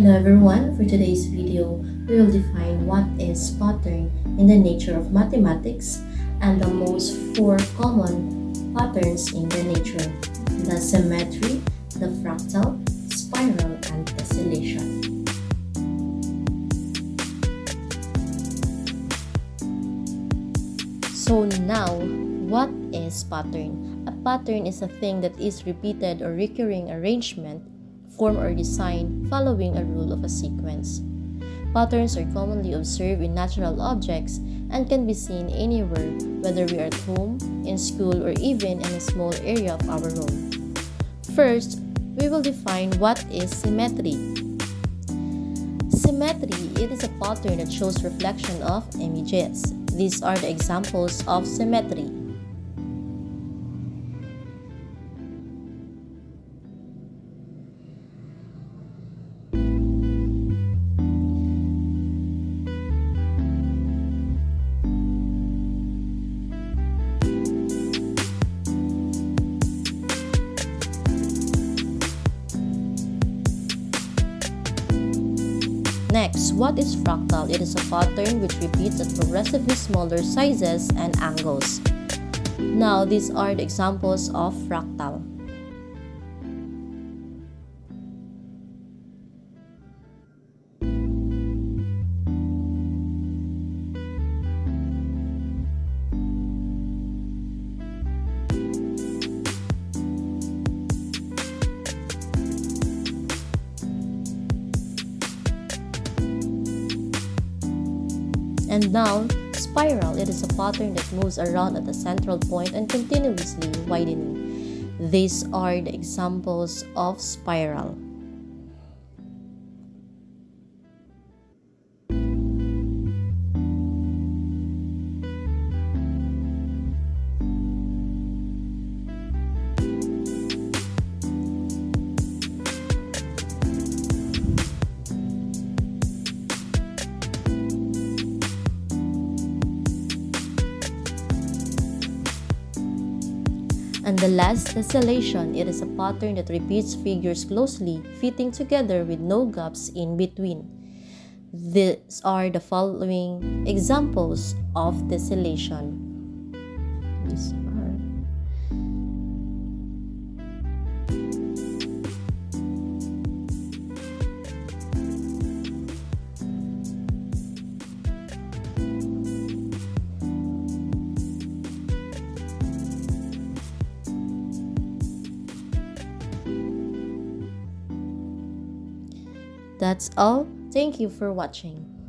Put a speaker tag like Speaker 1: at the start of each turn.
Speaker 1: Hello everyone, for today's video, we will define what is pattern in the nature of mathematics and the most four common patterns in the nature: the symmetry, the fractal, spiral, and tessellation. So now, what is pattern? A pattern is a thing that is repeated or recurring arrangement, form or design following a rule of a sequence. Patterns are commonly observed in natural objects and can be seen anywhere, whether we are at home, in school, or even in a small area of our room. First, we will define what is symmetry. Symmetry, it is a pattern that shows reflection of images. These are the examples of symmetry. Next, what is fractal? It is a pattern which repeats at progressively smaller sizes and angles. Now, these are the examples of fractal. And now, spiral, it is a pattern that moves around at a central point and continuously widening. These are the examples of spiral. And the last, tesselation, it is a pattern that repeats figures closely, fitting together with no gaps in between. These are the following examples of tessellation. These are That's all. Thank you for watching.